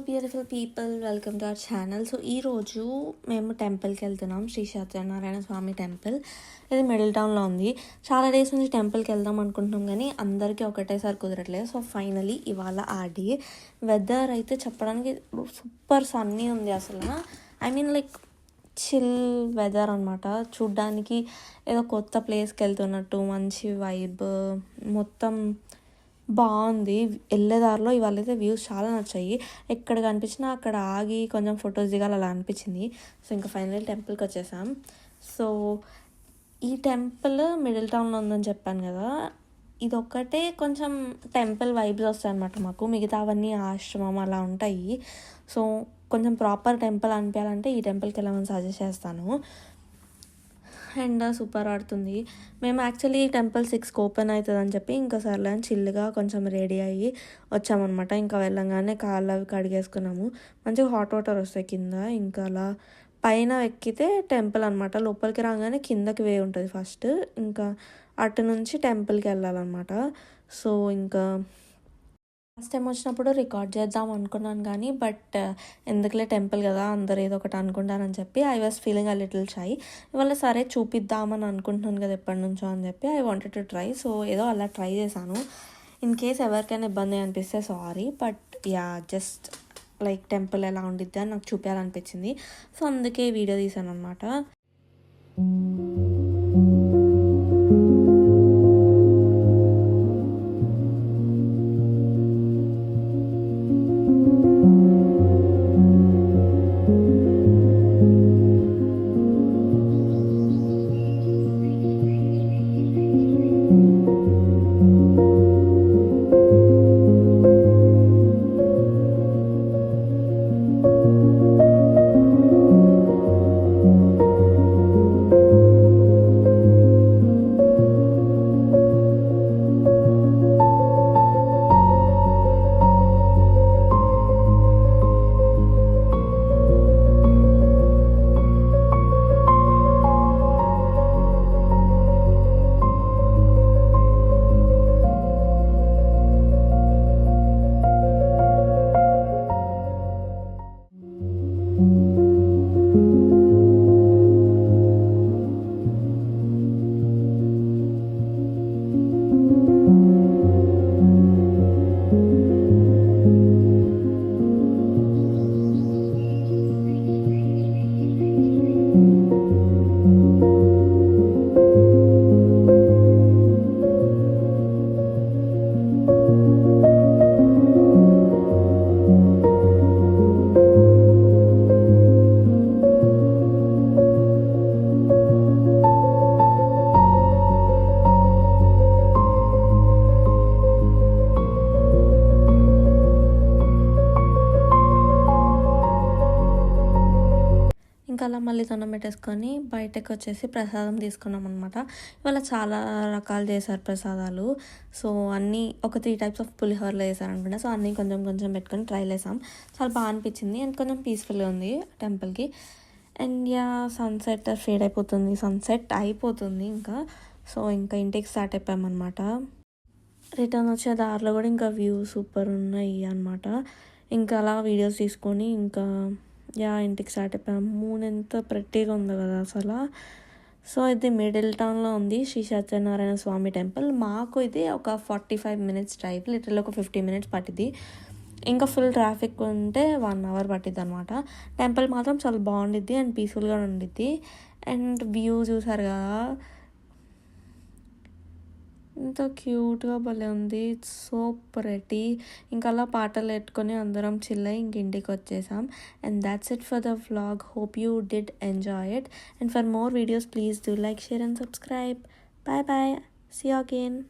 Beautiful people, welcome to our channel. So ఈరోజు మేము టెంపుల్కి వెళ్తున్నాం, శ్రీ సత్యనారాయణ స్వామి టెంపుల్. ఇది మిడిల్ టౌన్లో ఉంది. చాలా డేస్ నుంచి టెంపుల్కి వెళ్దాం అనుకుంటున్నాం కానీ అందరికీ ఒకటేసారి కుదరట్లేదు. సో ఫైనలీ ఇవాళ ఆ డే. వెదర్ అయితే చెప్పడానికి సూపర్ సన్నీ ఉంది అసలు. I mean like chill weather అనమాట. చూడ్డానికి ఏదో కొత్త ప్లేస్కి వెళ్తున్నట్టు, మంచి వైబ్, మొత్తం బాగుంది. వెళ్ళేదారిలో ఇవాళ అయితే వ్యూస్ చాలా నచ్చాయి. ఎక్కడ కనిపించినా అక్కడ ఆగి కొంచెం ఫొటోస్ దిగాలి అలా అనిపించింది. సో ఇంకా ఫైనల్ టెంపుల్కి వచ్చేసాం. సో ఈ టెంపుల్ మిడిల్ టౌన్లో ఉందని చెప్పాను కదా, ఇదొక్కటే కొంచెం టెంపుల్ వైబ్స్ వస్తాయి అన్నమాట మాకు. మిగతా అవన్నీ ఆశ్రమం అలా ఉంటాయి. సో కొంచెం ప్రాపర్ టెంపుల్ అనిపించాలంటే ఈ టెంపుల్కి వెళ్ళమని సజెస్ట్ చేస్తాను. అండ్ సూపర్ ఆడుతుంది. మేము యాక్చువల్లీ టెంపుల్ 6కి ఓపెన్ అవుతుంది అని చెప్పి ఇంకా సర్లే అని చిల్లుగా కొంచెం రెడీ అయ్యి వచ్చామన్నమాట. ఇంకా వెళ్ళంగానే కాళ్ళు అవి కడిగేసుకున్నాము. మంచిగా హాట్ వాటర్ వస్తాయి కింద. ఇంకా అలా పైన ఎక్కితే టెంపుల్ అనమాట. లోపలికి రాగానే కిందకి వే ఉంటుంది ఫస్ట్. ఇంకా అటు నుంచి టెంపుల్కి వెళ్ళాలన్నమాట. సో ఇంకా లాస్ట్ టైం వచ్చినప్పుడు రికార్డ్ చేద్దాం అనుకున్నాను కానీ బట్ ఎందుకులే టెంపుల్ కదా, అందరు ఏదో ఒకటి అనుకుంటారని చెప్పి I was feeling a little shy. ఇవాళ సరే చూపిద్దామని అనుకుంటున్నాను కదా ఎప్పటి నుంచో అని చెప్పి I wanted to try. So ఏదో అలా ట్రై చేశాను. ఇన్ కేస్ ఎవరికైనా ఇబ్బంది అనిపిస్తే sorry, but yeah just like temple ఎలా ఉండిద్ది అని నాకు చూపించాలనిపించింది. సో అందుకే వీడియో తీశాను అనమాట. ఇంకా అలా మళ్ళీ దండం పెట్టేసుకొని బయటకు వచ్చేసి ప్రసాదం తీసుకున్నాం అనమాట. ఇవాళ చాలా రకాలు చేశారు ప్రసాదాలు. సో అన్నీ ఒక 3 టైప్స్ ఆఫ్ పులిహోరలో చేశారు అనుకుంటా. సో అన్నీ కొంచెం కొంచెం పెట్టుకొని ట్రై చేసాం. చాలా బాగా అనిపించింది అండ్ కొంచెం పీస్ఫుల్గా ఉంది టెంపుల్కి. అండ్ యా సన్సెట్ ఫేడ్ అయిపోతుంది, సన్సెట్ అయిపోతుంది ఇంకా. సో ఇంకా ఇంటికి స్టార్ట్ అయిపోయామన్నమాట. రిటర్న్ వచ్చే దారిలో కూడా ఇంకా వ్యూ సూపర్ ఉన్నాయి అనమాట. ఇంకా అలా వీడియోస్ తీసుకొని ఇంకా ఇంటికి స్టార్ట్ అయిపోయాం. మూన్ ఎంత ప్రెట్టీగా ఉంది కదా అసలు. సో ఇది మిడిల్ టౌన్లో ఉంది శ్రీ సత్యనారాయణ స్వామి టెంపుల్. మాకు ఇది ఒక 45 మినిట్స్ డ్రైవ్, లిటరల్ ఒక 50 మినిట్స్ పట్టింది. ఇంకా ఫుల్ ట్రాఫిక్ ఉంటే 1 అవర్ పట్టిద్ది అనమాట. టెంపుల్ మాత్రం చాలా బాగుండిద్ది అండ్ పీస్ఫుల్గా ఉండిద్ది. అండ్ వ్యూ చూసారు కదా ఎంత క్యూట్గా భలే ఉంది. It's so pretty. ఇంకా అలా పాటలు పెట్టుకొని అందరం చిల్ అయ్యి ఇంక ఇంటికి వచ్చేసాం. And that's it for the vlog. Hope you did enjoy it. And for more videos please do like, share and subscribe. Bye bye. See you again.